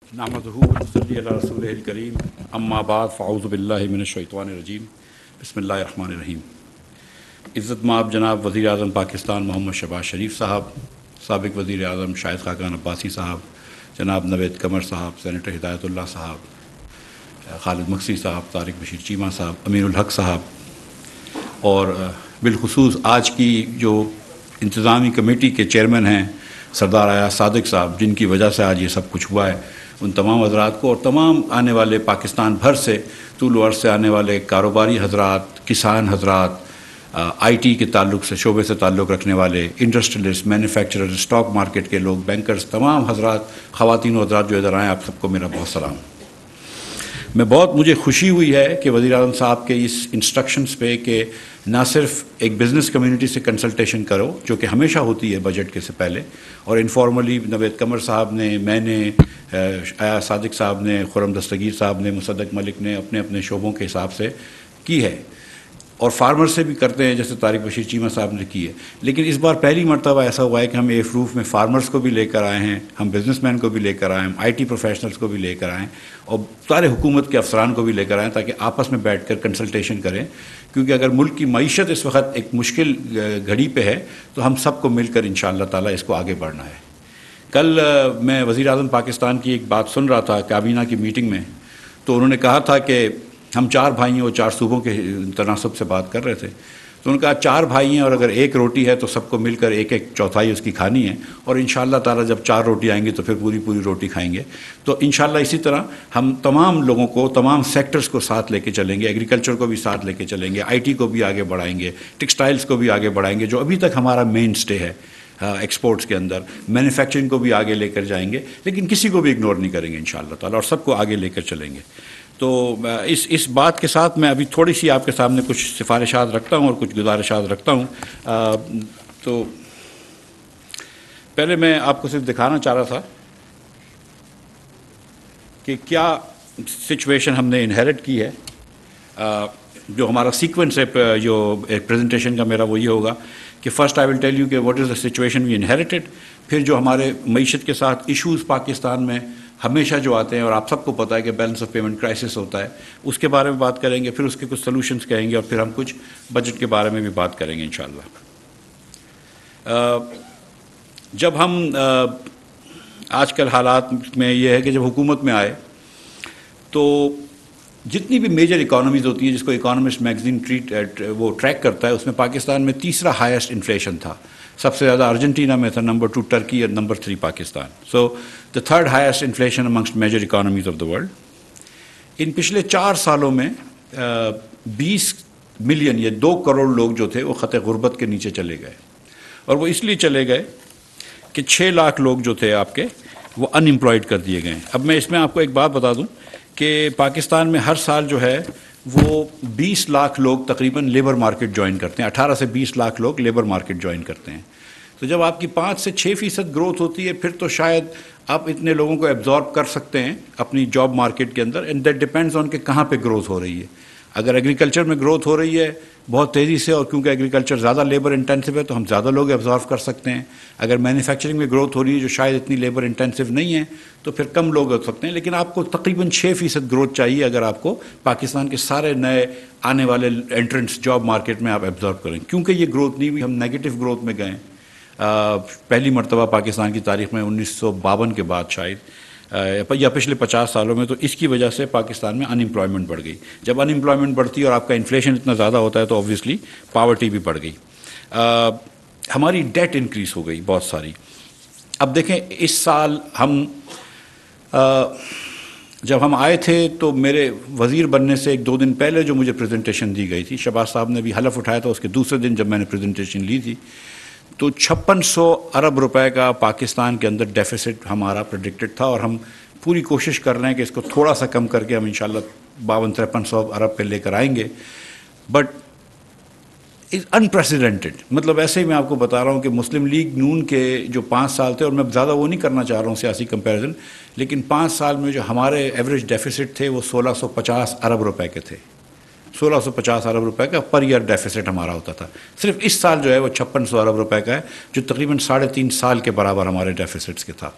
नहमदुहु व नसल्ली अला रसूलिहिल करीम अम्मा बाद फ़अऊज़ु बिल्लाहि मिनश्शैतानिर रजीम बिस्मिल्लाहिर रहमानिर रहीम। इज़्ज़त माब जनाब वज़ीर आज़म पाकिस्तान मोहम्मद शहबाज शरीफ साहब, साबिक़ वज़ीर आज़म शाहिद खाकान अब्बासी साहब, जनाब नवेद कमर साहब, सेनेटर हिदायतुल्लाह साहब, खालिद मक्सी साहब, तारिक बशीर चीमा साहब, अमीनुल हक साहब और बिलखुसूस आज की जो इंतज़ामी कमेटी के चेयरमैन हैं सरदार आया सादिक साहब, जिनकी वजह से आज ये सब कुछ हुआ है, उन तमाम हज़रात को और तमाम आने वाले पाकिस्तान भर से तूल अर्ज़ से आने वाले कारोबारी हज़रात, किसान हज़रात, आईटी के ताल्लुक़ से शोबे से ताल्लुक़ रखने वाले इंडस्ट्रियलिस्ट, मैन्युफैक्चरर, स्टॉक मार्केट के लोग, बैंकर्स, तमाम हज़रात, ख़वातीन हज़रात जो इधर आएँ, आप सबको मेरा बहुत सलाम। मुझे खुशी हुई है कि वज़ीर आज़म साहब के इस इंस्ट्रक्शंस पे कि ना सिर्फ एक बिज़नेस कम्युनिटी से कंसल्टेशन करो, जो कि हमेशा होती है बजट के से पहले, और इनफॉर्मली नवेद कमर साहब ने, मैंने, आया सादिक साहब ने, खुरम दस्तगीर साहब ने, मुसद्दक मलिक ने अपने अपने शोबों के हिसाब से की है, और फार्मर से भी करते हैं जैसे तारिक बशीर चीमा साहब ने की है। लेकिन इस बार पहली मरतबा ऐसा हुआ है कि हम एफ रूफ में फार्मर्स को भी लेकर आए हैं, हम बिजनेसमैन को भी लेकर आए हैं, हम आईटी प्रोफेशनल्स को भी लेकर आएँ और सारे हुकूमत के अफसरान को भी लेकर आएँ, ताकि आपस में बैठ कर कंसल्टेशन करें। क्योंकि अगर मुल्क की मईशत इस वक्त एक मुश्किल घड़ी पे है तो हम सबको मिलकर इंशाअल्लाह ताला इसको आगे बढ़ना है। कल मैं वज़ीर आज़म पाकिस्तान की एक बात सुन रहा था काबीना की मीटिंग में, तो उन्होंने कहा था कि हम 4 भाई और 4 सूबों के तनासब से बात कर रहे थे। तो उन्होंने कहा 4 भाई हैं और अगर एक रोटी है तो सबको मिलकर एक एक चौथाई उसकी खानी है, और इंशाअल्लाह ताला जब 4 रोटी आएंगी तो फिर पूरी पूरी रोटी खाएंगे। तो इंशाअल्लाह इसी तरह हम तमाम लोगों को, तमाम सेक्टर्स को साथ लेके चलेंगे, एग्रीकल्चर को भी साथ लेके चलेंगे, आईटी को भी आगे बढ़ाएंगे, टेक्सटाइल्स को भी आगे बढ़ाएंगे, जो अभी तक हमारा मेन स्टे है एक्सपोर्ट्स के अंदर, मैन्युफैक्चरिंग को भी आगे लेकर जाएंगे, लेकिन किसी को भी इग्नोर नहीं करेंगे इंशाअल्लाह ताला, और सबको आगे लेकर चलेंगे। तो इस बात के साथ मैं अभी थोड़ी सी आपके सामने कुछ सिफारिशात रखता हूँ और कुछ गुजारिशात रखता हूँ। तो पहले मैं आपको सिर्फ दिखाना चाह रहा था कि क्या सिचुएशन हमने इनहेरिट की है। जो हमारा सीक्वेंस है जो एक प्रेजेंटेशन का मेरा वो ये होगा कि first I will tell you कि what is the situation we inherited, फिर जो हमारे मईशत के साथ इश्यूज़ पाकिस्तान में हमेशा जो आते हैं और आप सबको पता है कि बैलेंस ऑफ पेमेंट क्राइसिस होता है, उसके बारे में बात करेंगे, फिर उसके कुछ सॉल्यूशंस कहेंगे और फिर हम कुछ बजट के बारे में भी बात करेंगे इंशाअल्लाह। जब हम आजकल हालात में ये है कि जब हुकूमत में आए तो जितनी भी मेजर इकॉनमीज़ होती हैं जिसको इकोनॉमिस्ट मैगज़ीन ट्रैक करता है, उसमें पाकिस्तान में तीसरा हाईएस्ट इन्फ्लेशन था। सबसे ज़्यादा अर्जेंटीना में था, नंबर 2 टर्की और number 3 Pakistan. So the third highest inflation amongst major economies of the world. इन पिछले 4 सालों में 20 मिलियन या 2 करोड़ लोग जो थे वो ख़त गुर्बत के नीचे चले गए, और वो इसलिए चले गए कि 6 लाख लोग जो थे आपके वो अनएम्प्लॉयड कर दिए गए। अब मैं इसमें आपको एक बात बता दूं कि पाकिस्तान में हर साल जो है वो 20 लाख लोग तकरीबन लेबर मार्केट ज्वाइन करते हैं, 18 से 20 लाख लोग लेबर मार्केट ज्वाइन करते हैं। तो जब आपकी 5 से 6% ग्रोथ होती है फिर तो शायद आप इतने लोगों को एब्जॉर्ब कर सकते हैं अपनी जॉब मार्केट के अंदर, एंड दैट डिपेंड्स ऑन कि कहाँ पे ग्रोथ हो रही है। अगर एग्रीकल्चर में ग्रोथ हो रही है बहुत तेज़ी से, और क्योंकि एग्रीकल्चर ज़्यादा लेबर इंटेंसिव है तो हम ज़्यादा लोग एब्जॉर्व कर सकते हैं। अगर मैन्युफैक्चरिंग में ग्रोथ हो रही है जो शायद इतनी लेबर इंटेंसिव नहीं है तो फिर कम लोग हो सकते हैं, लेकिन आपको तकरीबन 6% ग्रोथ चाहिए अगर आपको पाकिस्तान के सारे नए आने वाले एंट्रेंट्स जॉब मार्केट में आप एब्जॉर्व करें। क्योंकि ये ग्रोथ नहीं हुई, हम नेगेटिव ग्रोथ में गए पहली मरतबा पाकिस्तान की तारीख़ में 1952 के बाद शायद, या पिछले 50 सालों में। तो इसकी वजह से पाकिस्तान में अनएम्प्लॉयमेंट बढ़ गई। जब अनएम्प्लॉयमेंट बढ़ती है और आपका इन्फ्लेशन इतना ज़्यादा होता है तो ऑब्वियसली पावर्टी भी बढ़ गई। हमारी डेट इंक्रीज़ हो गई बहुत सारी। अब देखें इस साल हम जब हम आए थे तो मेरे वज़ीर बनने से 1-2 दिन पहले जो मुझे प्रेजेंटेशन दी गई थी, शहबाज साहब ने भी हलफ उठाया था उसके दूसरे दिन जब मैंने प्रेजेंटेशन ली थी, तो 5600 अरब रुपए का पाकिस्तान के अंदर डेफिसिट हमारा प्रेडिक्टेड था, और हम पूरी कोशिश कर रहे हैं कि इसको थोड़ा सा कम करके हम इंशाल्लाह 52-5300 अरब पे लेकर आएंगे। But is unprecedented. मतलब ऐसे ही मैं आपको बता रहा हूँ कि मुस्लिम लीग नून के जो 5 साल थे, और मैं ज़्यादा वो नहीं करना चाह रहा हूँ सियासी कंपैरिजन, लेकिन 5 साल में जो हमारे एवरेज डेफिसिट थे वो 1650 अरब रुपए के थे। 1650 अरब रुपए का पर ईयर डेफिसिट हमारा होता था। सिर्फ इस साल जो है वो 5600 अरब रुपए का है, जो तकरीबन 3.5 साल के बराबर हमारे डेफिसिट्स के था।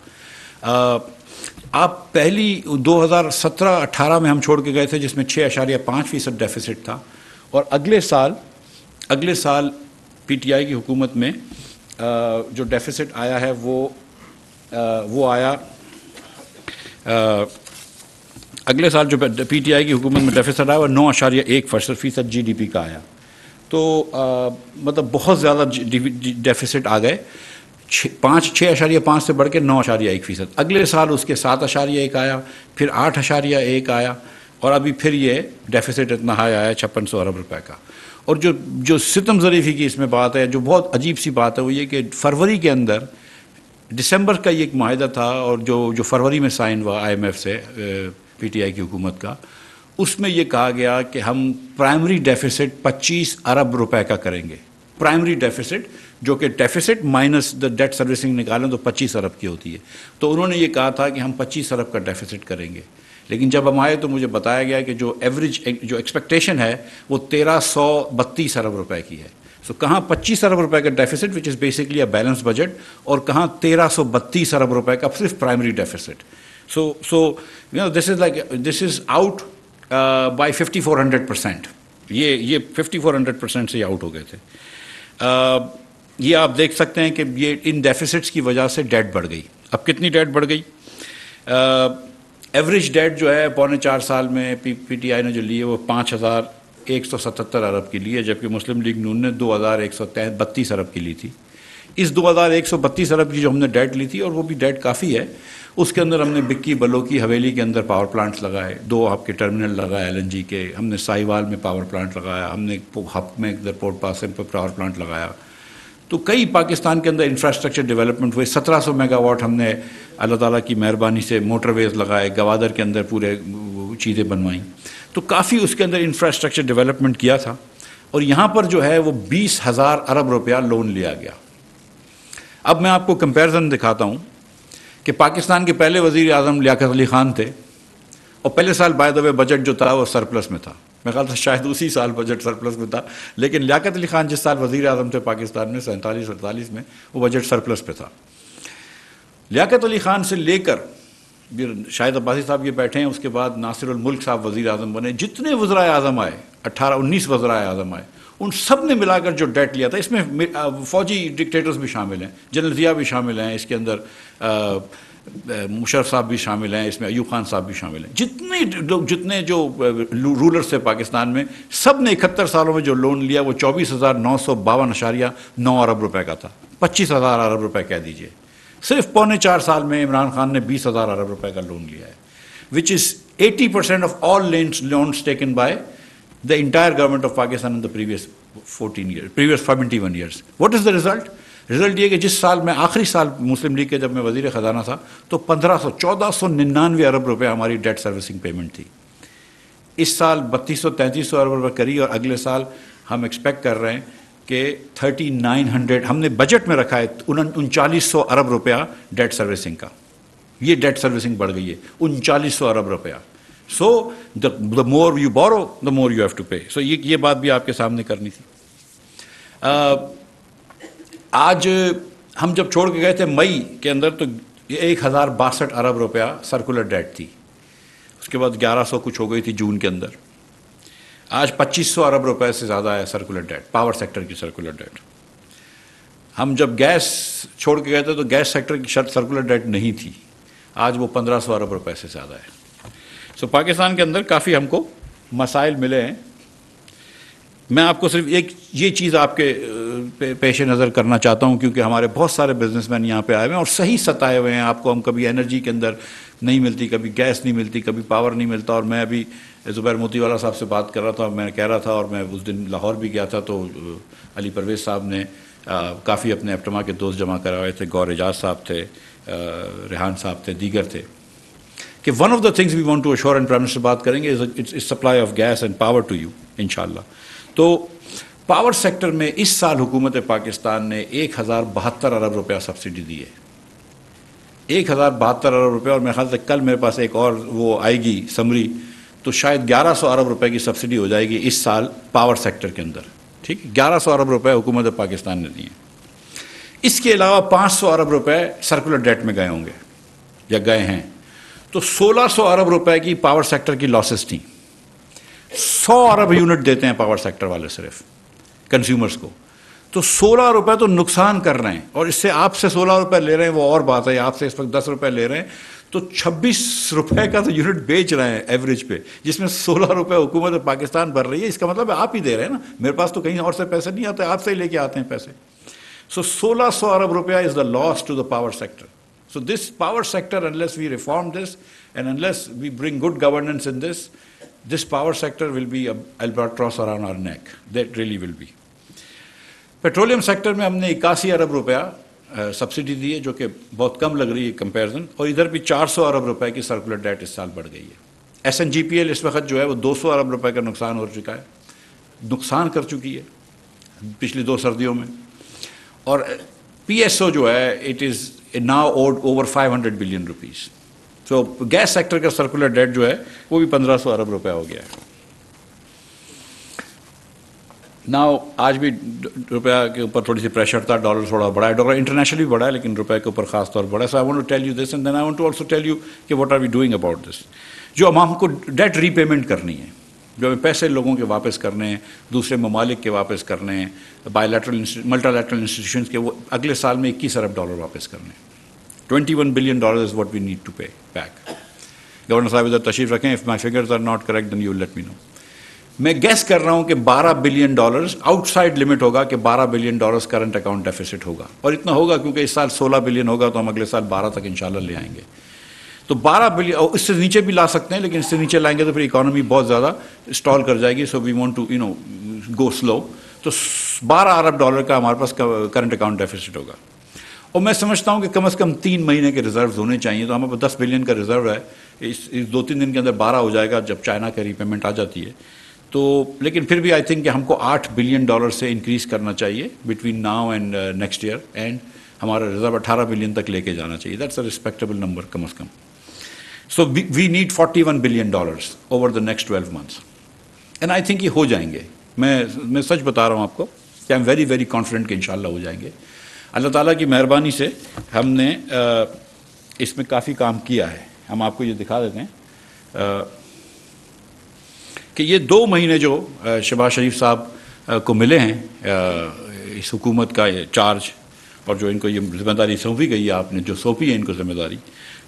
आप पहली 2017-18 में हम छोड़ के गए थे जिसमें 6.5% डेफिसिट था, और अगले साल पीटीआई की हुकूमत में जो डेफिसिट आया है वो आया, अगले साल जो पीटीआई की हुकूमत में डेफिसिट आया वो 9.1% जीडीपी का आया। तो मतलब बहुत ज़्यादा डेफिसिट आ गए, 6.5 से बढ़ के 9.1%। अगले साल उसके 7.1 आया, फिर 8.1 आया, और अभी फिर ये डेफिसिट इतना हाई आया 5600 अरब रुपए का। और जो सितम ज़रीफ़ी की इसमें बात है, जो बहुत अजीब सी बात है, वो ये कि फरवरी के अंदर, दिसंबर का ये एक माहिदा था, और जो फरवरी में साइन हुआ IMF से पीटीआई की हुकूमत का, उसमें ये कहा गया कि हम प्राइमरी डेफिसिट 25 अरब रुपए का करेंगे। प्राइमरी डेफिसिट, जो कि deficit minus the debt servicing निकालें तो 25 अरब की होती है। तो उन्होंने ये कहा था कि हम 25 अरब का डेफिसिट करेंगे, लेकिन जब हम आए तो मुझे बताया गया कि जो एक्सपेक्टेशन है वो 1332 अरब रुपए की है। सो कहाँ 25 अरब रुपए का deficit which is basically a balance budget, और कहाँ 1332 अरब रुपए का सिर्फ primary deficit. So this is out by 5400%। ये 5400% से आउट हो गए थे। ये आप देख सकते हैं कि ये इन डेफिसिट्स की वजह से डेट बढ़ गई। अब कितनी डेट बढ़ गई? एवरेज डेट जो है 4.25 साल में पीटीआई ने जो ली है वो 5177 अरब की ली है, जबकि मुस्लिम लीग नून ने 2132 अरब की ली थी। इस 2132 अरब की जो हमने डेट ली थी, और वो भी डेट काफ़ी है, उसके अंदर हमने बिक्की बलोकी हवेली के अंदर पावर प्लांट्स लगाए, 2 आपके टर्मिनल लगाए LNG के, हमने साहिवाल में पावर प्लांट लगाया, हमने हब में इधर पोर्ट पासिंग पर पावर प्लांट लगाया। तो कई पाकिस्तान के अंदर इंफ्रास्ट्रक्चर डेवलपमेंट हुए। 1700 मेगावाट हमने अल्लाह ताला की मेहरबानी से मोटरवेज लगाए, गवादर के अंदर पूरे चीज़ें बनवाई। तो काफ़ी उसके अंदर इंफ्रास्ट्रक्चर डेवलपमेंट किया था। और यहाँ पर जो है वो 20,000 अरब रुपया लोन लिया गया। अब मैं आपको कंपैरिजन दिखाता हूँ कि पाकिस्तान के पहले वज़ीर आज़म लियाकत अली ख़ान थे, और पहले साल बाय द वे बजट जो था वो सरप्लस में था। मैं ख्याल था शायद उसी साल बजट सरप्लस में था, लेकिन लियाकत अली ख़ान जिस साल वज़ीर आज़म थे पाकिस्तान में 47-48 में, वो बजट सरप्लस पे था। लियाकत अली ख़ान से लेकर शाहिद अब्बासी साहब ये बैठे हैं, उसके बाद नासिरुल मुल्क साहब वज़ीर आज़म बने, जितने वज़राए आज़म आए, 18-19 वज़राए आज़म आए, उन सब ने मिलाकर जो डेट लिया था, इसमें फ़ौजी डिक्टेटर्स भी शामिल हैं, जनरल ज़िया भी शामिल हैं, इसके अंदर मुशर्रफ साहब भी शामिल हैं, इसमें अयूब खान साहब भी शामिल हैं। जितने जो रूलर्स थे पाकिस्तान में, सब ने 71 सालों में जो लोन लिया वो 24,952.9 अरब रुपए का था। 25,000 अरब रुपए कह दीजिए। सिर्फ 4.25 साल में इमरान खान ने 20,000 अरब रुपए का लोन लिया है, which is 80% of all loans taken by the entire government of Pakistan in the previous 71 years. What is the result? Result ये कि जिस साल में आखिरी साल मुस्लिम लीग के जब मैं वज़ीर ख़जाना था, तो 1499 अरब रुपए हमारी डेट सर्विसिंग पेमेंट थी। इस साल 3200-3300 अरब रुपए करी, और अगले साल हम एक्सपेक्ट कर रहे हैं कि 3900 हमने बजट में रखा है, 3900 अरब रुपया डेट सर्विसिंग का। ये डेट सर्विसिंग बढ़ गई है 3900 अरब रुपया। So the more you borrow the more you have to pay. So ये बात भी आपके सामने करनी थी। आज हम जब छोड़ के गए थे मई के अंदर, तो 1062 अरब रुपया सर्कुलर डेट थी, उसके बाद 1100 कुछ हो गई थी जून के अंदर। आज 2500 अरब रुपए से ज़्यादा है सर्कुलर डेट, पावर सेक्टर की सर्कुलर डेट। हम जब गैस छोड़ के गए थे तो गैस सेक्टर की सर्कुलर डेट नहीं थी, आज वो 1500 अरब रुपए से ज़्यादा है। सो पाकिस्तान के अंदर काफ़ी हमको मसाइल मिले हैं। मैं आपको सिर्फ एक ये चीज़ आपके पेश नज़र करना चाहता हूँ, क्योंकि हमारे बहुत सारे बिजनेसमैन यहाँ पे आए हुए हैं और सही सताए हुए हैं। आपको हम कभी एनर्जी के अंदर नहीं मिलती, कभी गैस नहीं मिलती, कभी पावर नहीं मिलता। और मैं अभी ज़ुबैर मोतीवाला साहब से बात कर रहा था, मैं कह रहा था, और मैं उस दिन लाहौर भी गया था, तो अली परवेज़ साहब ने काफ़ी अपने एप्टमा के दोस्त जमा कराए थे, गौर एजाज साहब थे, रेहान साहब थे, दीगर थे, कि one of the things we want to assure, and prime minister बात करेंगे, is supply of gas and power to you इंशाल्लाह। तो पावर सेक्टर में इस साल हुकूमत पाकिस्तान ने 1072 अरब रुपया सब्सिडी दी है, 1072 अरब रुपये। और मेरे ख्याल से कल मेरे पास एक और वो आएगी समरी, तो शायद 1100 अरब रुपए की सब्सिडी हो जाएगी इस साल पावर सेक्टर के अंदर। ठीक है, 1100 अरब रुपए हुकूमत पाकिस्तान ने दिए। इसके अलावा 500 अरब रुपए सर्कुलर डेट में गए होंगे या गए हैं। तो 1600 अरब रुपए की पावर सेक्टर की लॉसेस थी। 100 अरब यूनिट देते हैं पावर सेक्टर वाले सिर्फ कंज्यूमर्स को, तो 16 रुपए तो नुकसान कर रहे हैं। और इससे आपसे 16 रुपए ले रहे हैं वो और बात है, आपसे इस वक्त 10 रुपए ले रहे हैं, तो 26 रुपए का तो यूनिट बेच रहे हैं एवरेज पे, जिसमें 16 रुपए हुकूमत पाकिस्तान भर रही है। इसका मतलब आप ही दे रहे हैं ना, मेरे पास तो कहीं और से पैसे नहीं आते, आपसे ही लेके आते हैं पैसे। सो 1600 अरब रुपया is the loss to the power sector. So this power sector, unless we reform this and unless we bring good governance in this, this power sector will be an albatross around our neck. That really will be. Petroleum sector में हमने 81 अरब रुपया subsidy दी है, जो कि बहुत कम लग रही है कंपैरिजन, और इधर भी 400 अरब रुपए की सर्कुलर डेट इस साल बढ़ गई है। SNGPL इस वक्त जो है वो 200 अरब रुपए का नुकसान हो चुका है, नुकसान कर चुकी है पिछली 2 सर्दियों में। और PSO जो है it is now owed over 500 billion rupees. So gas sector का सर्कुलर डेट जो है वो भी 1500 अरब रुपया हो गया है। नाउ आज भी रुपया के ऊपर थोड़ी सी प्रेशर था, डॉलर थोड़ा बढ़ा है, डॉलर इंटरनेशनली बढ़ा है लेकिन रुपये के ऊपर खास तौर पर बढ़ा है। So I want to tell you this and then I want to also tell you कि what are we doing about this. जो हम हमको डेट रीपेमेंट करनी है, जो हमें पैसे लोगों के वापस करने हैं, दूसरे ममालिक के वापस करने हैं, बायलैटरल मल्टीलैटरल इंस्टीट्यूशंस के, वो अगले साल में 21 अरब डॉलर वापस करने हैं। $21 billion is what we need to pay back. Governor साहब इधर तशरीफ रखें, if my figures are not correct then you will let me know. मैं गेस कर रहा हूं कि $12 बिलियन आउटसाइड लिमिट होगा, कि $12 बिलियन करंट अकाउंट डेफिसिट होगा, और इतना होगा क्योंकि इस साल 16 बिलियन होगा, तो हम अगले साल 12 तक इंशाल्लाह ले आएंगे। तो 12 बिलियन, इससे नीचे भी ला सकते हैं, लेकिन इससे नीचे लाएंगे तो फिर इकोनॉमी बहुत ज़्यादा स्टॉल कर जाएगी। So we want to go slow. तो $12 अरब का हमारे पास करंट अकाउंट डेफिसिट होगा, और मैं समझता हूं कि कम से कम 3 महीने के रिजर्व होने चाहिए। तो हमारे पास 10 बिलियन का रिजर्व है, इस 2-3 दिन के अंदर 12 हो जाएगा जब चाइना का रीपेमेंट आ जाती है। तो लेकिन फिर भी आई थिंक कि हमको $8 बिलियन से इंक्रीज करना चाहिए between now and next year, and हमारा रिजर्व 18 बिलियन तक लेके जाना चाहिए। दैट्स अ रिस्पेक्टेबल नंबर कम से कम। So we need $41 billion over the next 12 months, and I think ये हो जाएंगे। मैं सच बता रहा हूँ आपको कि I am very very confident कि इंशाल्लाह हो जाएंगे। अल्लाह ताला की मेहरबानी से हमने इसमें काफ़ी काम किया है। हम आपको ये दिखा देते हैं कि ये 2 महीने जो शहबाज शरीफ साहब को मिले हैं इस हुकूमत का ये चार्ज, और जो इनको ये जिम्मेदारी सौंपी गई है, आपने जो सौंपी है इनको जिम्मेदारी,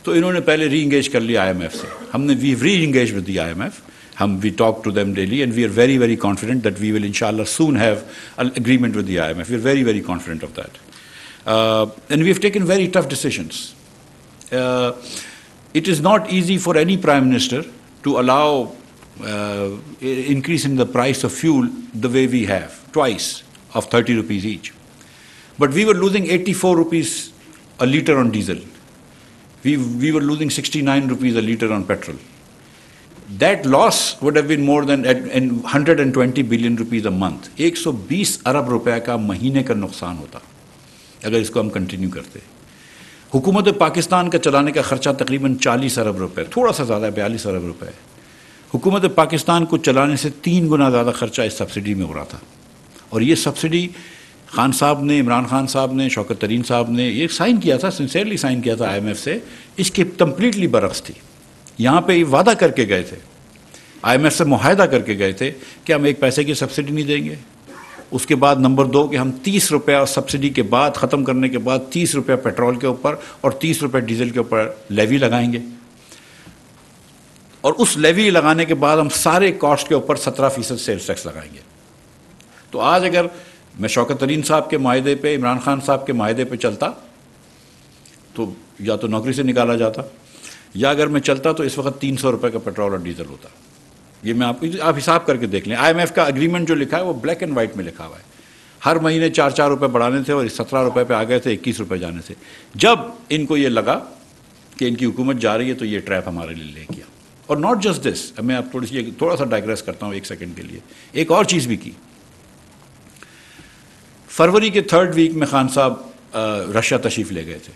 तो इन्होंने पहले री इंगेज कर लिया IMF से। हमने we re engage with the IMF, we talk to them daily, and we are very very confident that we will inshallah soon have an agreement with the IMF. We are very very confident of that. And we have taken very tough decisions. It is not easy for any prime minister to allow increase in the price of fuel the way we have, twice of 30 rupees each. But we were losing 84 rupees a litre on diesel. We were losing 69 rupees a litre on petrol. That loss would have been more than 120 billion rupees a month. 120 अरब रुपए का महीने का नुकसान होता अगर इसको हम continue करते। हुकूमत पाकिस्तान का चलाने का खर्चा तकरीबन 40 अरब रुपए, थोड़ा सा ज़्यादा 42 अरब रुपए है। हुकूमत पाकिस्तान को चलाने से 3 गुना ज़्यादा खर्चा इस सब्सिडी में हो रहा था। और ये सब्सिडी खान साहब ने, इमरान खान साहब ने, शौकत तरीन साहब ने ये साइन किया था, सिंसियरली साइन किया था IMF से, इसकी कम्प्लीटली बरक्स थी। यहाँ पे वादा करके गए थे, IMF से मुआहदा करके गए थे कि हम 1 पैसे की सब्सिडी नहीं देंगे। उसके बाद नंबर 2 कि हम 30 रुपया सब्सिडी के बाद, ख़त्म करने के बाद 30 रुपया पेट्रोल के ऊपर और 30 रुपये डीजल के ऊपर लेवी लगाएंगे, और उस लेवी लगाने के बाद हम सारे कॉस्ट के ऊपर 17% सेल्स टैक्स लगाएंगे। तो आज अगर मैं शौकत तरीन साहब के माहदे पे, इमरान खान साहब के माहदे पे चलता तो या तो नौकरी से निकाला जाता, या अगर मैं चलता तो इस वक्त 300 रुपये का पेट्रोल और डीजल होता। ये मैं आप हिसाब करके देख लें। IMF का एग्रीमेंट जो लिखा है वो ब्लैक एंड वाइट में लिखा हुआ है। हर महीने 4-4 रुपये बढ़ाने थे और 17 रुपये पे आ गए थे, 21 रुपये जाने से। जब इनको ये लगा कि इनकी हुकूमत जा रही है तो ये ट्रैप हमारे लिए ले किया। और नॉट जस्ट दिस, मैं आप थोड़ा सा डाइग्रेस करता हूँ 1 सेकेंड के लिए। एक और चीज़ भी की। फरवरी के 3rd वीक में खान साहब रशिया तशरीफ़ ले गए थे,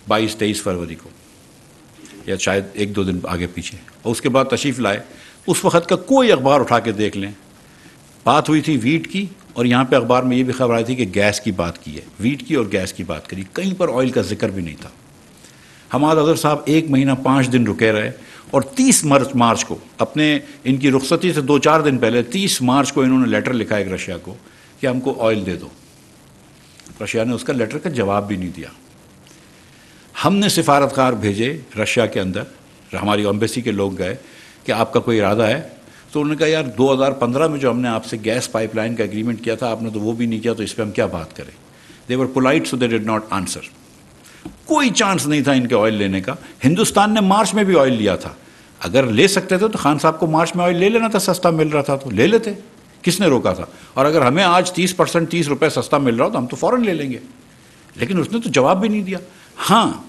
22-23 फरवरी को, या शायद 1-2 दिन आगे पीछे। और उसके बाद तशरीफ़ लाए। उस वक़्त का कोई अखबार उठा के देख लें, बात हुई थी वीट की, और यहाँ पे अखबार में ये भी खबर आई थी कि गैस की बात की है, वीट की और गैस की बात करी, कहीं पर ऑयल का जिक्र भी नहीं था। हमाद अजहर साहब 1 महीना 5 दिन रुके रहे और 30 मार्च को, अपने इनकी रुखसती से 2-4 दिन पहले 30 मार्च को इन्होंने लेटर लिखा एक रशिया को कि हमको ऑयल दे दो। रशिया ने उसका लेटर का जवाब भी नहीं दिया। हमने सिफारतकार भेजे रशिया के अंदर, हमारी एम्बेसी के लोग गए कि आपका कोई इरादा है, तो उन्होंने कहा यार 2015 में जो हमने आपसे गैस पाइपलाइन का एग्रीमेंट किया था आपने तो वो भी नहीं किया, तो इस पर हम क्या बात करें। They were polite so they did not answer. कोई चांस नहीं था इनके ऑयल लेने का। हिंदुस्तान ने मार्च में भी ऑयल लिया था, अगर ले सकते थे तो खान साहब को मार्च में ऑयल ले लेना था, सस्ता मिल रहा था तो ले लेते, किसने रोका था। और अगर हमें आज 30% 30 रुपये सस्ता मिल रहा हो तो हम तो फ़ौरन ले लेंगे, लेकिन उसने तो जवाब भी नहीं दिया। हाँ,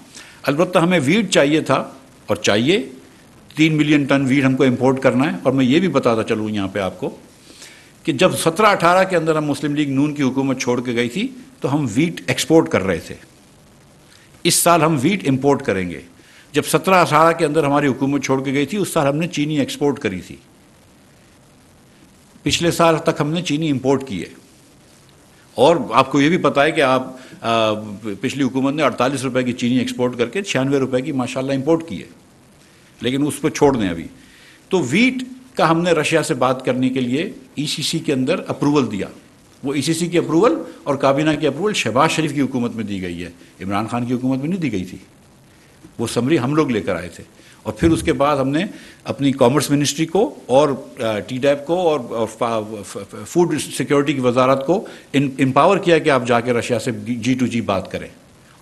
अलबत्ता हमें वीट चाहिए था और चाहिए 3 मिलियन टन वीट हमको इंपोर्ट करना है। और मैं ये भी बताता चलूँ यहाँ पे आपको कि जब 17-18 के अंदर हम मुस्लिम लीग नून की हुकूमत छोड़ के गई थी तो हम वीट एक्सपोर्ट कर रहे थे। इस साल हम वीट इंपोर्ट करेंगे। जब 17-18 के अंदर हमारी हुकूमत छोड़ के गई थी उस साल हमने चीनी एक्सपोर्ट करी थी। पिछले साल तक हमने चीनी इंपोर्ट की है। और आपको ये भी पता है कि आप पिछली हुकूमत ने 48 रुपये की चीनी एक्सपोर्ट करके 96 रुपये की माशाल्लाह इंपोर्ट की है, लेकिन उस पर छोड़ दें अभी। तो वीट का हमने रशिया से बात करने के लिए ईसीसी के अंदर अप्रूवल दिया। वो ईसीसी की अप्रूवल और काबीना की अप्रूवल शहबाज शरीफ की हुकूमत में दी गई है, इमरान खान की हुकूमत में नहीं दी गई थी। वो समरी हम लोग लेकर आए थे। और फिर उसके बाद हमने अपनी कॉमर्स मिनिस्ट्री को और टीडैप को और फूड सिक्योरिटी की वजारत को एम्पावर किया कि आप जाके रशिया से G2G बात करें,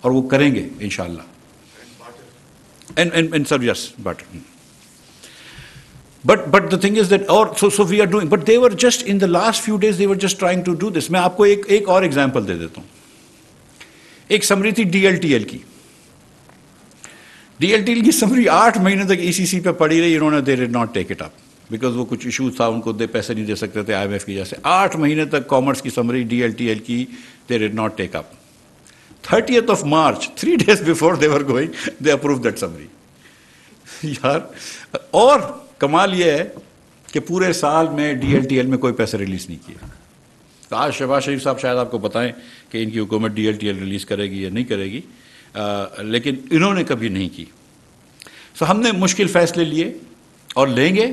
और वो करेंगे इंशाल्लाह। And sir, yes, but the thing is that, or so we are doing, but they were just in the last few days they were just trying to do this. मैं आपको एक और एग्जांपल दे देता हूँ। एक समरी थी DLTL की। DLTL की समरी 8 महीने तक ECC पे पड़ी रही, इन्होंने they did not take it up because वो कुछ इशूज था, उनको दे पैसे नहीं दे सकते थे IMF की जैसे। 8 महीने तक कॉमर्स की समरी DLTL की they did not take up. 30th of March, 3 days before they were going, they approved that summary. यार, और कमाल ये है कि पूरे साल में DLTL में कोई पैसे रिलीज नहीं किए। तो आज शहबाज शरीफ साहब शायद आपको बताएं कि इनकी हुकूमत DLTL रिलीज करेगी या नहीं करेगी, लेकिन इन्होंने कभी नहीं की। सो हमने मुश्किल फैसले लिए और लेंगे,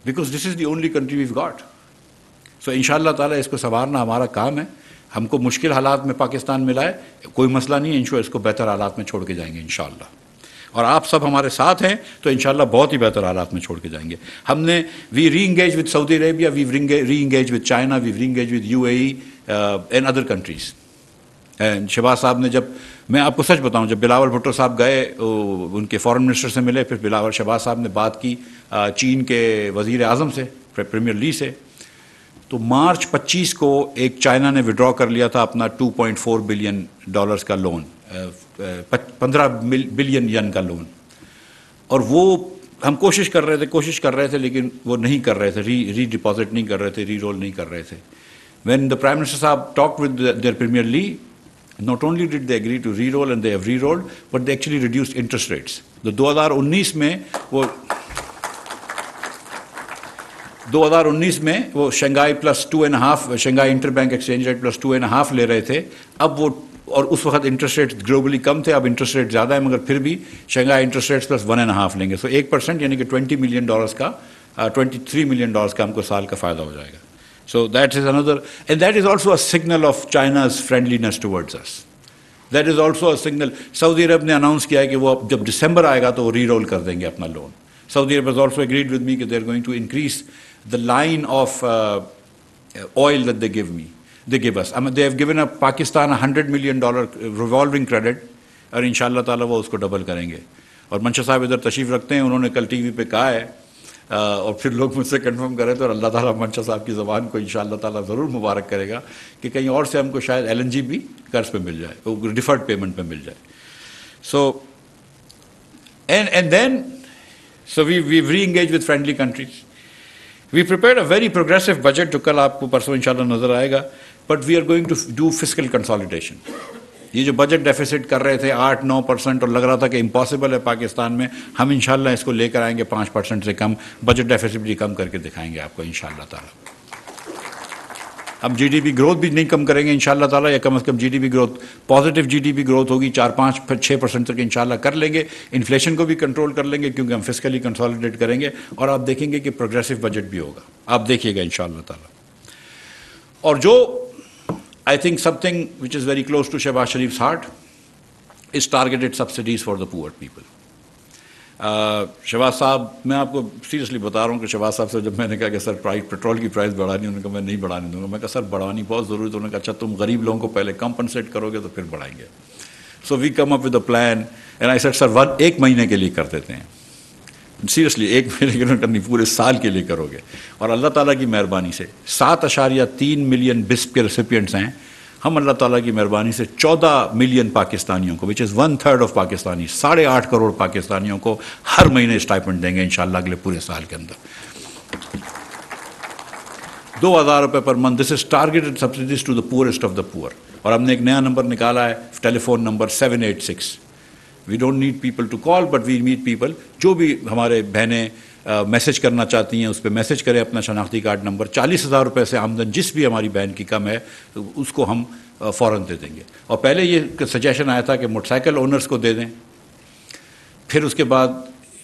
because this is the only country we've got. So इंशाअल्लाह ताला इसको संवारना हमारा काम है। हमको मुश्किल हालात में पाकिस्तान मिला है, कोई मसला नहीं है, इंशाअल्लाह इसको बेहतर हालात में छोड़ के जाएंगे इंशाअल्लाह। और आप सब हमारे साथ हैं तो इंशाअल्लाह बहुत ही बेहतर हालात में छोड़ के जाएंगे। हमने we re engage with Saudi Arabia, we re engage with China, we re engage with UAE and other countries. Shahbaz साहब ने, जब मैं आपको सच बताऊं, जब बिलावल भुट्टो साहब गए उनके फॉरेन मिनिस्टर से मिले, फिर बिलावल शहबाज साहब ने बात की चीन के वज़ीर आज़म से, प्रीमियर ली से, तो मार्च 25 को एक चाइना ने विड्रॉ कर लिया था अपना $2.4 बिलियन का लोन, 15 बिलियन यन का लोन। और वो हम कोशिश कर रहे थे लेकिन वो नहीं कर रहे थे, री डिपॉजिट नहीं कर रहे थे, री रोल नहीं कर रहे थे। व्हेन द प्राइम मिनिस्टर साहब talked with their premier Li, not only did they agree to re-roll and they have re-rolled, but they actually reduced interest rates. तो 2019 में वो Shanghai plus 2.5, Shanghai interbank exchange rate plus 2.5 ले रहे थे। अब वो, और उस वक्त इंटरेस्ट रेट ग्लोबली कम थे, अब इंटरेस्ट रेट ज़्यादा है, मगर फिर भी शंघाई इंटरेस्ट रेट्स प्लस 1.5 लेंगे। सो 1% यानी कि $20 मिलियन का, $23 मिलियन का हमको साल का फ़ायदा हो जाएगा। So that is another, and that is also a signal of China's friendliness towards us. That is also a signal. Saudi Arab ने अनाउंस किया है कि वो जब दिसंबर आएगा तो वो री-रोल कर देंगे अपना loan. Saudi Arab has also agreed with me that they are going to increase the line of oil that they give us. I mean, they have given Pakistan $100 million revolving credit, और इंशाअल्लाह ताला वो उसको double करेंगे। और मंशा साहब इधर तशरीफ़ रखते हैं, उन्होंने कल TV पे कहा है, और फिर लोग मुझसे कंफर्म कर रहे थे, और अल्लाह ताला मंशा साहब की ज़बान को इंशाअल्लाह ताला ज़रूर मुबारक करेगा कि कहीं और से हमको शायद LNG भी कर्ज पे मिल जाए, वो डिफर्ड पेमेंट पे मिल जाए। So and then so we re-engage with friendly countries. We prepared a very progressive budget, जो कल आपको परसों इंशाअल्लाह नज़र आएगा। But we are going to do fiscal consolidation. ये जो बजट डेफिसिट कर रहे थे 8-9% और लग रहा था कि इम्पॉसिबल है पाकिस्तान में, हम इंशाल्लाह इसको लेकर आएंगे 5% से कम, बजट डेफिसिट भी कम करके दिखाएंगे आपको इंशाल्लाह ताला। हम जीडीपी ग्रोथ भी नहीं कम करेंगे इंशाल्लाह ताला, या कम से कम GDP growth, positive GDP growth होगी 4-5-6% तक इंशाल्लाह कर लेंगे। इन्फ्लेशन को भी कंट्रोल कर लेंगे क्योंकि हम फिस्कली कंसोलिडेट करेंगे, और आप देखेंगे कि प्रोग्रेसिव बजट भी होगा, आप देखिएगा इंशाल्लाह ताला। और जो I think something which is very close to Shahbaz Sharif heart is targeted subsidies for the poor people. Shahbaz साहब, मैं आपको सीरियसली बता रहा हूँ कि शहबाज साहब से जब मैंने कहा कि सर पेट्रोल की प्राइस बढ़ानी, उन्होंने कहा मैं नहीं बढ़ाने दूंगा। मैं कहा सर बढ़ानी बहुत ज़रूरी है। तो उन्होंने कहा अच्छा तुम गरीब लोगों को पहले कंपनसेट करोगे तो फिर बढ़ाएंगे। So we come up with a plan and I said sir 1 महीने के लिए कर देते हैं। सीरियसली 1 महीने के लिए करनी, पूरे साल के लिए करोगे। और अल्लाह ताला की मेहरबानी से 7.3 मिलियन बिस्प के रेसिपिएंट्स हैं। हम अल्लाह ताला की मेहरबानी से 14 मिलियन पाकिस्तानियों को, which is 1/3 of Pakistani, 8.5 crore पाकिस्तानियों को हर महीने स्टाइपेंड देंगे इंशाल्लाह अगले पूरे साल के अंदर। 2,000 रुपये per month. This is targeted subsidies to the poorest of the poor. और हमने एक नया नंबर निकाला है, telephone number 786। We don't need people to call but we need people, जो भी हमारे बहनें मैसेज करना चाहती हैं उस पर मैसेज करें अपना शनाख्ती कार्ड नंबर। 40,000 रुपये से आमदन जिस भी हमारी बहन की कम है तो उसको हम फ़ौरन दे देंगे। और पहले ये सजेशन आया था कि मोटरसाइकिल ओनर्स को दे दें, फिर उसके बाद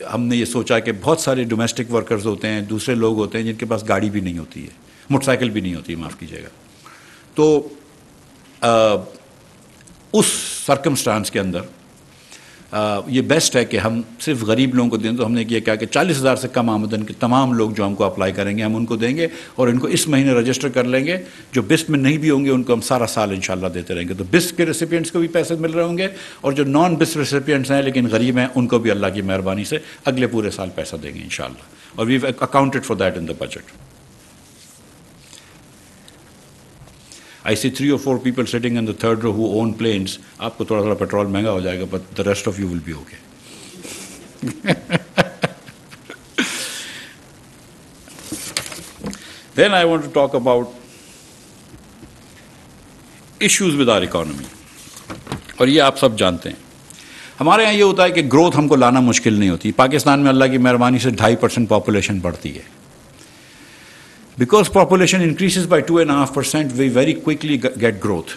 हमने ये सोचा कि बहुत सारे डोमेस्टिक वर्कर्स होते हैं, दूसरे लोग होते हैं जिनके पास गाड़ी भी नहीं होती है, मोटरसाइकिल भी नहीं होती है, माफ़ कीजिएगा। तो उस सर्कमस्टांस के अंदर ये बेस्ट है कि हम सिर्फ गरीब लोगों को दें। तो हमने ये कहा कि 40,000 से कम आमदन के तमाम लोग जो हमको अप्लाई करेंगे हम उनको देंगे, और इनको इस महीने रजिस्टर कर लेंगे। जो बिस्प में नहीं भी होंगे उनको हम सारा साल इंशाल्लाह देते रहेंगे। तो बिस्प के रेसिपिएंट्स को भी पैसे मिल रहे होंगे, और जो नॉन बिस्प रेसिपिएंट्स हैं लेकिन गरीब हैं उनको भी अल्लाह की मेहरबानी से अगले पूरे साल पैसा देंगे इंशाल्लाह। और we have accounted for that in the budget. I see 3 or 4 people sitting in the third row who own planes. आपको थोड़ा पेट्रोल महंगा हो जाएगा, but the rest of you will be okay. Then I want to talk about issues with our economy. और ये आप सब जानते हैं। हमारे यहाँ ये होता है कि ग्रोथ हमको लाना मुश्किल नहीं होती। पाकिस्तान में अल्लाह की मेहरबानी से 2.5% पॉपुलेशन बढ़ती है। Because population increases by 2.5%, we very quickly get growth.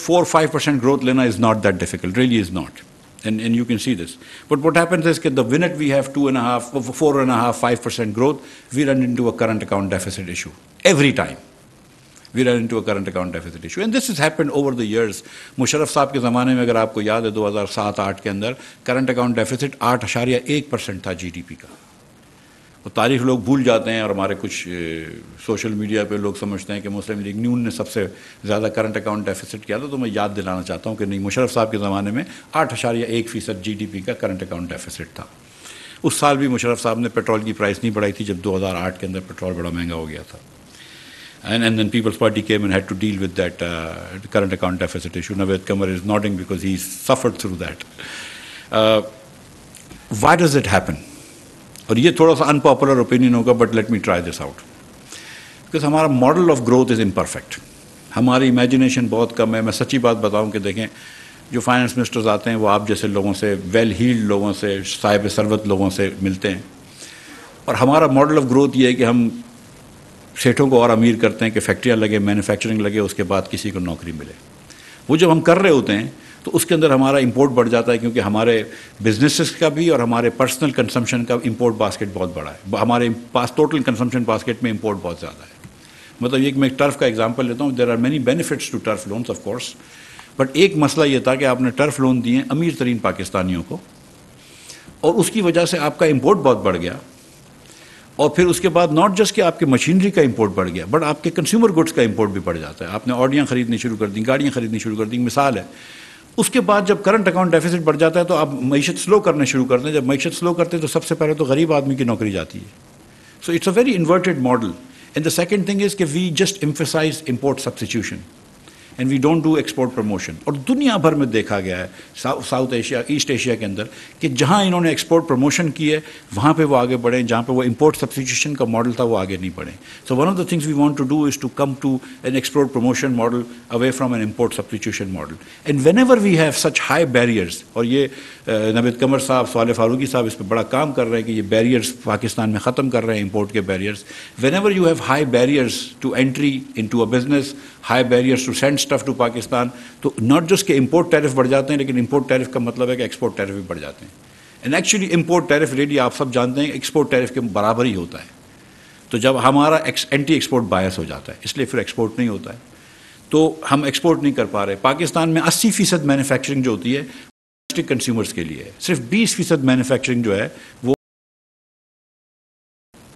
4-5% growth lena is not that difficult, really is not. And you can see this. But what happens is that the minute we have 2.5, 4.5, 5% growth, we run into a current account deficit issue. Every time. We run into a current account deficit issue. And this has happened over the years. Musharraf साहब के ज़माने में अगर आपको याद है 2007-8 के अंदर करंट अकाउंट डेफिसिट 8.1% था जीडीपी का। तो तारीख लोग भूल जाते हैं, और हमारे कुछ सोशल मीडिया पे लोग समझते हैं कि मुस्लिम लीग नून ने सबसे ज़्यादा करंट अकाउंट डेफिसिट किया था। तो मैं याद दिलाना चाहता हूँ कि नहीं, मुशर्रफ साहब के ज़माने में 8.1% जीडीपी का करंट अकाउंट डेफिसिट था। उस साल भी मुशर्रफ साहब ने पेट्रोल की प्राइस नहीं बढ़ाई थी जब 2008 के अंदर पेट्रोल बड़ा महंगा हो गया था। And then People's Party came and had to deal with that current account deficit issue. Naveed Qamar is nodding because he's suffered through that. Why does it happen? और ये थोड़ा सा अनपॉपुलर ओपिनियन होगा, but let me try this out. Because हमारा model of growth is imperfect. हमारी imagination बहुत कम है। मैं सच्ची बात बताऊं कि देखें, जो फाइनेंस मिनिस्टर्स आते हैं वो आप जैसे लोगों से, वेल हील्ड लोगों से, साहिब सरवत लोगों से मिलते हैं। और हमारा मॉडल ऑफ ग्रोथ ये है कि हम सेठों को और अमीर करते हैं कि फैक्ट्रियाँ लगे, मैन्युफैक्चरिंग लगे, उसके बाद किसी को नौकरी मिले। वो जब हम कर रहे होते हैं तो उसके अंदर हमारा इंपोर्ट बढ़ जाता है, क्योंकि हमारे बिजनेसेस का भी और हमारे पर्सनल कंजम्पशन का इंपोर्ट बास्केट बहुत बड़ा है। हमारे पास टोटल कंजम्पशन बास्केट में इंपोर्ट बहुत ज़्यादा है। मतलब ये मैं टर्फ का एग्जांपल लेता हूँ। There are many benefits to turf loans of course, but एक मसला ये था कि आपने टर्फ लोन दिए अमीर तरीन पाकिस्तानियों को, और उसकी वजह से आपका इंपोर्ट बहुत बढ़ गया। और फिर उसके बाद नॉट जस्ट कि आपके मशीनरी का इंपोर्ट बढ़ गया, बट आपके कंज्यूमर गुड्स का इंपोर्ट भी बढ़ जाता है। आपने ऑडियाँ खरीदनी शुरू कर दी, गाड़ियाँ खरीदनी शुरू कर दी, मिसाल है। उसके बाद जब करंट अकाउंट डेफिसिट बढ़ जाता है तो आप मईशत स्लो करने शुरू करते हैं। जब मईशत स्लो करते हैं तो सबसे पहले तो गरीब आदमी की नौकरी जाती है। So it's a very inverted model. And the second thing is कि we just emphasise import substitution. And we don't do export promotion. और दुनिया भर में देखा गया है, साउथ एशिया, ईस्ट एशिया के अंदर, कि जहाँ इन्होंने एक्सपोर्ट प्रमोशन की है वहाँ पे वो आगे बढ़े, जहाँ पे वो इम्पोर्ट सब्स्टिट्यूशन का मॉडल था वो आगे नहीं बढ़े। So one of the things we want to do is to come to an export promotion model away from an import substitution model. And whenever we have such high barriers, और ये नवेद कमर साहब, साले फारूकी साहब इस पर बड़ा काम कर रहे हैं कि ये बैरियर्स पाकिस्तान में ख़त्म कर रहे हैं, इम्पोर्ट के barriers. Whenever you have high barriers to entry into a business, high barriers to send stuff to Pakistan, तो नॉट जस्ट के इम्पोर्ट टैरिफ बढ़ जाते हैं, लेकिन इम्पोर्ट टैरिफ का मतलब है कि एक्सपोर्ट टैरिफ भी बढ़ जाते हैं। And actually import tariff ready आप सब जानते हैं एक्सपोर्ट टैरिफ के बराबर ही होता है। तो जब हमारा एंटी एक्सपोर्ट बायस हो जाता है, इसलिए फिर एक्सपोर्ट नहीं होता है, तो हम एक्सपोर्ट नहीं कर पा रहे। पाकिस्तान में 80% मैन्युफैक्चरिंग जो होती है डोमेस्टिक कंज्यूमर्स के लिए है, सिर्फ 20% मैन्युफैक्चरिंग जो है वो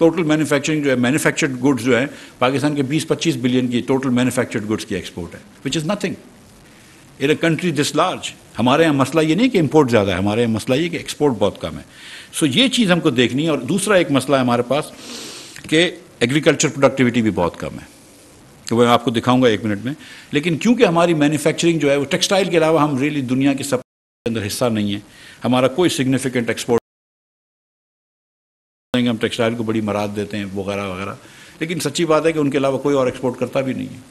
टोटल मैन्युफैक्चरिंग जो है, मैन्युफैक्चर्ड गुड्स जो है पाकिस्तान के 20-25 बिलियन की टोटल मैन्युफैक्चर्ड गुड्स की एक्सपोर्ट है, which is nothing in a country this large. हमारे यहाँ मसला ये नहीं कि इंपोर्ट ज़्यादा है, हमारे यहाँ मसला ये कि एक्सपोर्ट बहुत कम है। सो ये चीज़ हमको देखनी है। और दूसरा एक मसला है हमारे पास कि एग्रीकल्चर प्रोडक्टिविटी भी बहुत कम है, तो मैं आपको दिखाऊंगा 1 मिनट में। लेकिन क्योंकि हमारी मैन्युफैक्चरिंग जो है वो टेक्सटाइल के अलावा हम रियली दुनिया के सब के अंदर हिस्सा नहीं है, हमारा कोई सिग्निफिकेंट एक्सपोर्ट, हम टेक्सटाइल को बड़ी मराद देते हैं वगैरह वगैरह, लेकिन सच्ची बात है कि उनके अलावा कोई और एक्सपोर्ट करता भी नहीं है,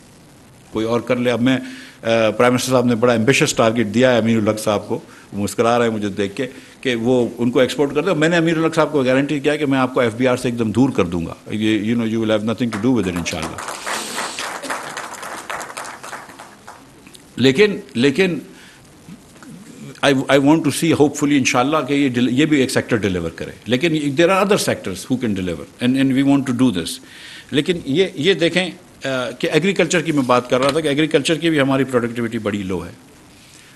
कोई और कर ले। अब मैं प्राइम मिनिस्टर साहब ने बड़ा एम्बिशियस टारगेट दिया है अमीर उल हक साहब को, मुस्कुरा रहे हैं मुझे देख के कि वो उनको एक्सपोर्ट करते हैं। मैंने अमीर उल हक साहब को गारंटी किया कि मैं आपको FBR से एकदम दूर कर दूंगा, ये you will have nothing to do with it इंशाल्लाह। लेकिन I want to see hopefully इंशाल्लाह कि ये भी एक सेक्टर डिलीवर करे, लेकिन there are other sectors who can deliver and we want to do this। लेकिन ये देखें कि एग्रीकल्चर की मैं बात कर रहा था कि एग्रीकल्चर की भी हमारी प्रोडक्टिविटी बड़ी लो है।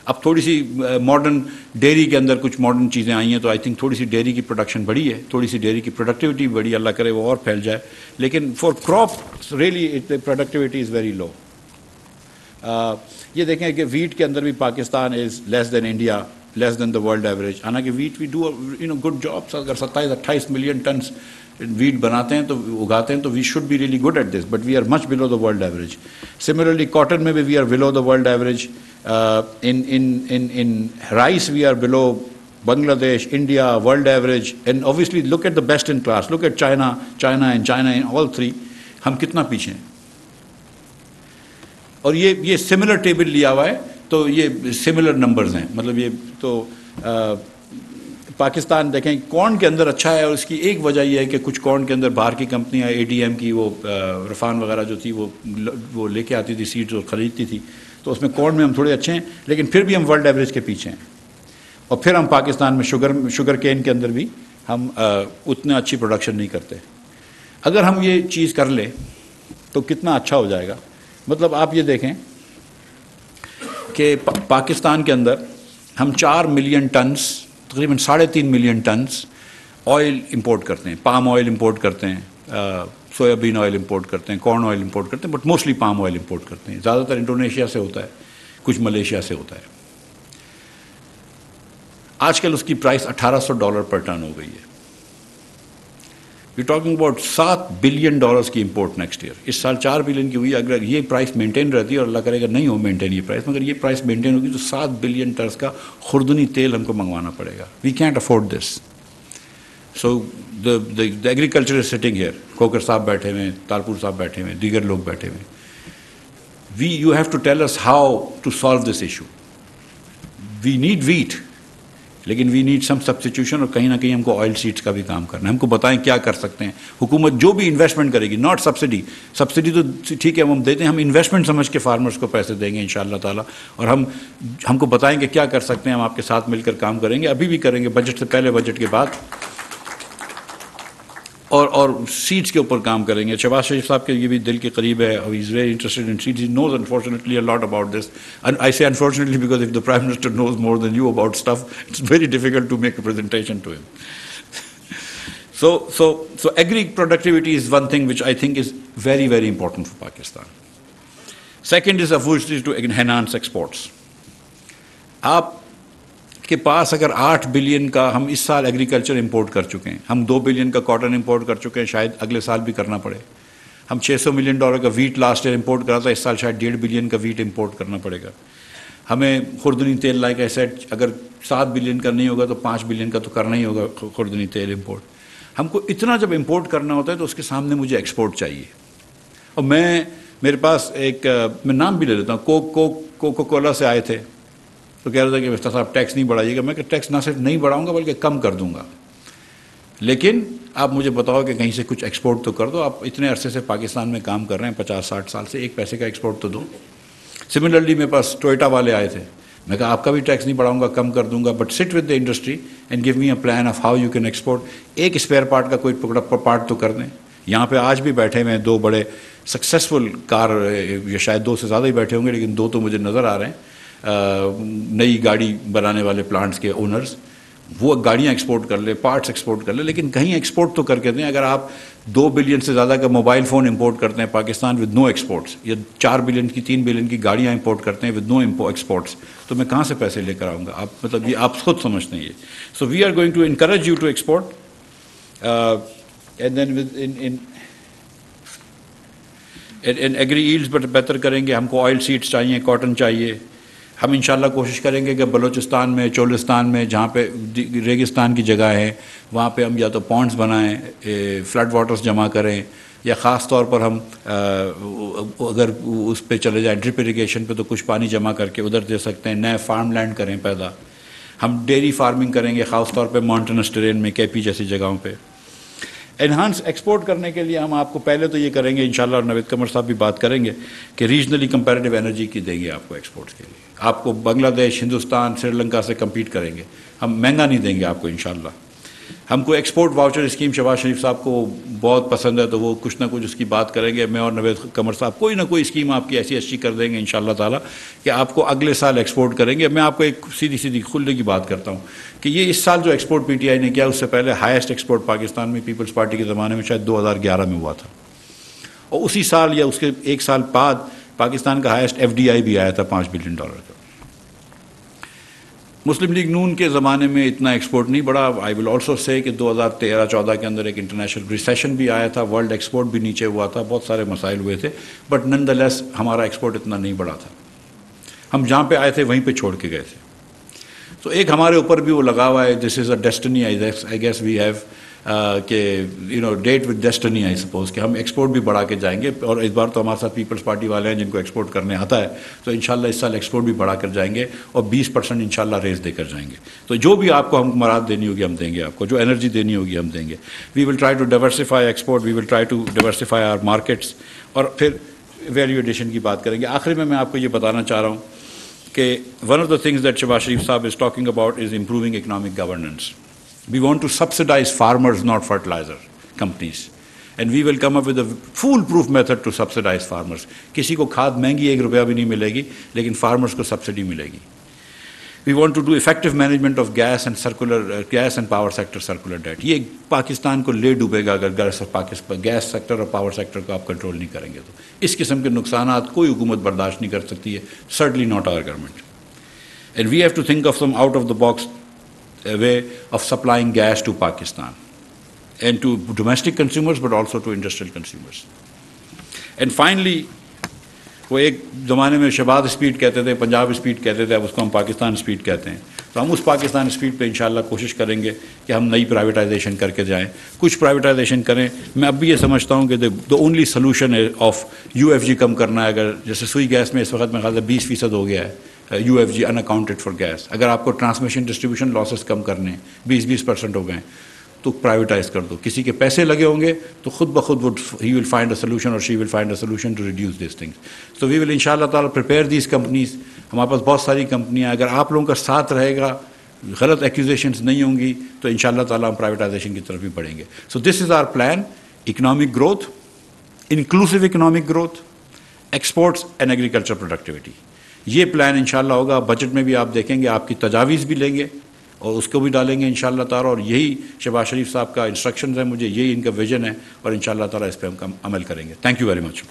अब थोड़ी सी मॉडर्न डेयरी के अंदर कुछ मॉडर्न चीज़ें आई हैं, तो आई थिंक थोड़ी सी डेयरी की प्रोडक्शन बढ़ी है, थोड़ी सी डेयरी की प्रोडक्टिविटी बढ़ी, अल्लाह करे वो और फैल जाए। लेकिन for crop really productivity is very low. ये देखें कि वीट के अंदर भी Pakistan is less than India, less than the world average. हालांकि wheat we do good jobs, अगर 27-28 मिलियन टन वीट बनाते हैं तो उगाते हैं, तो we should be really good at this, but we are much below the world average. Similarly cotton में भी we are below the world average. in rice we are below Bangladesh, India, world average, and obviously look at the best in class, look at China in all three, हम कितना पीछे हैं। और ये similar table लिया हुआ है, तो ये सिमिलर नंबर्स हैं, मतलब ये तो पाकिस्तान देखें कॉर्न के अंदर अच्छा है, और इसकी एक वजह यह है कि कुछ कॉर्न के अंदर बाहर की कंपनियां ADM की वो रफान वगैरह जो थी वो लेके आती थी सीड्स और ख़रीदती थी, तो उसमें कॉर्न में हम थोड़े अच्छे हैं, लेकिन फिर भी हम वर्ल्ड एवरेज के पीछे हैं। और फिर हम पाकिस्तान में शुगर केन के अंदर भी हम उतना अच्छी प्रोडक्शन नहीं करते। अगर हम ये चीज़ कर ले तो कितना अच्छा हो जाएगा। मतलब आप ये देखें कि पाकिस्तान के अंदर हम 4 मिलियन टन्स, तकरीबन 3.5 मिलियन टन्स ऑयल इंपोर्ट करते हैं, पाम ऑयल इंपोर्ट करते हैं, सोयाबीन ऑयल इंपोर्ट करते हैं, कॉर्न ऑयल इंपोर्ट करते हैं, but mostly palm oil import करते हैं। ज़्यादातर इंडोनेशिया से होता है, कुछ मलेशिया से होता है। आजकल उसकी प्राइस $1800 पर टन हो गई है। वी टॉकिंग अबाउट $7 बिलियन की इंपोर्ट नेक्स्ट ईयर। इस साल 4 बिलियन की हुई। अगर ये प्राइस मेंटेन रहती है, और अल्लाह करेगा नहीं हो मेंटेन ये प्राइस, मगर ये प्राइस मेंटेन होगी तो 7 बिलियन टन का खुर्दनी तेल हमको मंगवाना पड़ेगा। We can't afford this. So the agriculture is sitting here, Khokhar साहब बैठे हुए हैं, तारपुर साहब बैठे हुए हैं, दीगर लोग बैठे हुए हैं। You have to tell us how to solve this issue. We need wheat, लेकिन वी नीड सम सब्स्टिट्यूशन, और कहीं ना कहीं हमको ऑयल सीड्स का भी काम करना है। हमको बताएं क्या कर सकते हैं। हुकूमत जो भी इन्वेस्टमेंट करेगी, नॉट सब्सिडी, सब्सिडी तो ठीक है हम देते हैं, हम इन्वेस्टमेंट समझ के फार्मर्स को पैसे देंगे इंशाअल्लाह ताला, और हमको बताएं कि क्या कर सकते हैं। हम आपके साथ मिलकर काम करेंगे, अभी भी करेंगे, बजट से पहले, बजट के बाद, और सीड्स के ऊपर काम करेंगे। शहबाज शरीफ साहब के ये भी दिल के करीब है, और is very interested in seeds. He knows unfortunately a lot about this, and I say unfortunately because if the prime minister knows more than you about stuff, it's very difficult to make a presentation to him. So agri productivity is one thing which I think is very, very important for Pakistan. Second is obviously to enhance exports. आप के पास अगर 8 billion का हम इस साल agriculture import कर चुके हैं, हम 2 बिलियन का कॉटन इंपोर्ट कर चुके हैं, शायद अगले साल भी करना पड़े, हम $600 मिलियन का वीट लास्ट ईयर इंपोर्ट करा था, इस साल शायद 1.5 बिलियन का वीट इंपोर्ट करना पड़ेगा। हमें खुर्दनी तेल लाइक एसेट अगर 7 बिलियन का नहीं होगा तो 5 बिलियन का तो करना ही होगा खुर्दनी तेल इंपोर्ट। हमको इतना जब इंपोर्ट करना होता है तो उसके सामने मुझे एक्सपोर्ट चाहिए। और मेरे पास मैं नाम भी ले लेता हूँ, कोको कोला से आए थे तो कह रहे थे कि मिस्टर साहब टैक्स नहीं बढ़ाइएगा। मैं टैक्स ना सिर्फ नहीं बढ़ाऊंगा बल्कि कम कर दूंगा, लेकिन आप मुझे बताओ कि कहीं से कुछ एक्सपोर्ट तो कर दो। आप इतने अरसे से पाकिस्तान में काम कर रहे हैं, 50-60 साल से, एक पैसे का एक्सपोर्ट तो दो। सिमिलरली मेरे पास टोयोटा वाले आए थे, मैं कहा आपका भी टैक्स नहीं बढ़ाऊंगा, कम कर दूंगा, but sit with the industry and give me a plan of how you can export. एक स्पेयर पार्ट का कोई पार्ट तो कर दें। यहाँ पे आज भी बैठे हुए हैं 2 बड़े सक्सेसफुल कार, या शायद 2 से ज़्यादा ही बैठे होंगे, लेकिन 2 तो मुझे नज़र आ रहे हैं, नई गाड़ी बनाने वाले प्लांट्स के ओनर्स। वो गाड़ियाँ एक्सपोर्ट कर ले, पार्ट्स एक्सपोर्ट कर ले, लेकिन कहीं एक्सपोर्ट तो करके दें। अगर आप 2 बिलियन से ज़्यादा का मोबाइल फ़ोन इंपोर्ट करते हैं पाकिस्तान विद नो एक्सपोर्ट्स, या 4 बिलियन की 3 बिलियन की गाड़ियाँ इंपोर्ट करते हैं विद नो एक्सपोर्ट्स, तो मैं कहाँ से पैसे लेकर आऊँगा? आप मतलब ये आप खुद समझते हैं ये। So we are going to encourage you to export and then within agri yields बेहतर करेंगे। हमको ऑयल सीड्स चाहिए, कॉटन चाहिए। हम इंशाल्लाह कोशिश करेंगे कि बलूचिस्तान में, चोलिस्तान में, जहाँ पे रेगिस्तान की जगह है, वहाँ पे हम या तो पॉन्ड्स बनाएं, फ्लड वाटर्स जमा करें, या ख़ास तौर पर हम अगर उस पे चले जाएं ड्रिप इरिगेशन पे तो कुछ पानी जमा करके उधर दे सकते हैं। नए फार्म लैंड करें पैदा। हम डेयरी फार्मिंग करेंगे, ख़ास तौर पर माउंटेनस टेरेन में, केपी जैसी जगहों पर। एनहांस एक्सपोर्ट करने के लिए हम आपको पहले तो ये करेंगे इंशाल्लाह, और नवीद कमर साहब भी बात करेंगे कि रीजनली कंपैरेटिव एनर्जी की देंगे आपको एक्सपोर्ट्स के लिए। आपको बांग्लादेश, हिंदुस्तान, श्रीलंका से compete करेंगे, हम महंगा नहीं देंगे आपको इंशाल्लाह। हमको export voucher scheme Shahbaz Sharif साहब को बहुत पसंद है, तो वो कुछ ना कुछ उसकी बात करेंगे। मैं और नवीद कमर साहब कोई ना कोई स्कीम आपकी ऐसी अच्छी कर देंगे इंशाल्लाह ताला कि आपको अगले साल एक्सपोर्ट करेंगे। मैं आपको एक सीधी खुले की बात करता हूँ कि ये इस साल जो एक्सपोर्ट PTI ने किया, उससे पहले हाईएस्ट एक्सपोर्ट पाकिस्तान में पीपल्स पार्टी के ज़माने में शायद 2011 में हुआ था, और उसी साल या उसके एक साल बाद पाकिस्तान का हाईएस्ट FDI भी आया था $5 बिलियन का। मुस्लिम लीग नून के ज़माने में इतना एक्सपोर्ट नहीं बढ़ा। आई विल ऑल्सो से कि 2013-14 के अंदर एक इंटरनेशनल रिसेशन भी आया था, वर्ल्ड एक्सपोर्ट भी नीचे हुआ था, बहुत सारे मसाइल हुए थे, बट नॉनदलेस हमारा एक्सपोर्ट इतना नहीं बढ़ा था। हम जहाँ पे आए थे वहीं पे छोड़ के गए थे। तो एक हमारे ऊपर भी वो लगा हुआ है, this is a destiny I guess we have कि date with destiny I suppose, कि हम एक्सपोर्ट भी बढ़ा के जाएंगे। और इस बार तो हमारे साथ पीपल्स पार्टी वाले हैं जिनको एक्सपोर्ट करने आता है, तो इंशाल्लाह इस साल एक्सपोर्ट भी बढ़ा कर जाएंगे और 20% इंशाल्लाह रेस देकर जाएंगे। तो जो भी आपको हम मराद देनी होगी हम देंगे, आपको जो एनर्जी देनी होगी हम देंगे। We will try to diversify export, we will try to diversify our markets, और फिर वैल्यू एडिशन की बात करेंगे। आखिर में मैं आपको ये बताना चाह रहा हूँ कि one of the things that Shahbaz Sharif साहब is talking about is improving economic governance. We want to subsidize farmers, not fertilizer companies. And we will come up with a foolproof method to subsidize farmers. किसी को खाद महंगी ₹1 भी नहीं मिलेगी, लेकिन farmers को सब्सिडी मिलेगी। We want to do effective management of gas and power sector circular debt. ये पाकिस्तान को ले डूबेगा अगर गैस सेक्टर और पावर सेक्टर को आप कंट्रोल नहीं करेंगे तो। इस किस्म के नुकसानात कोई हुकूमत बर्दाश्त नहीं कर सकती है, certainly not our government. And we have to think of some out of the box a way of supplying gas to Pakistan and to domestic consumers but also to industrial consumers. And finally, वो एक ज़माने में Shahbaz speed कहते थे, Punjab speed कहते थे, अब उसको हम पाकिस्तान स्पीड कहते हैं। तो हम उस पाकिस्तान स्पीड पे इंशाल्लाह कोशिश करेंगे कि हम नई प्राइवेटाइजेशन करके जाएं, कुछ प्राइवेटाइजेशन करें। मैं अब भी ये समझता हूँ कि the only solution of UFG कम करना है। अगर जैसे सुई गैस में इस वक्त मेरे ख्याल से 20% हो गया है UFG अनअकाउंटेड फॉर गैस, अगर आपको ट्रांसमिशन डिस्ट्रीब्यूशन लॉसेस कम करने 20% हो गए तो प्राइवेटाइज कर दो। किसी के पैसे लगे होंगे तो खुद ब खुद वो ही विल फाइंड अ सोल्यूशन और she will find a solution to reduce this things. So we will इंशाल्लाह ताला प्रिपेयर दीज कंपनीज। हमारे पास बहुत सारी कंपनियां, अगर आप लोगों का साथ रहेगा, गलत एक्यूजेशंस नहीं होंगी, तो इंशाल्लाह ताला हम प्राइवेटाइजेशन की तरफ भी बढ़ेंगे। So this is our plan: economic growth, inclusive economic growth, exports and agriculture productivity. ये प्लान इंशाल्लाह होगा। बजट में भी आप देखेंगे, आपकी तजावीज़ भी लेंगे और उसको भी डालेंगे इंशाल्लाह ताला। और यही शहबाज शरीफ साहब का इंस्ट्रक्शंस है मुझे, यही इनका विजन है, और इंशाल्लाह ताला इस पर हम अमल करेंगे। Thank you very much.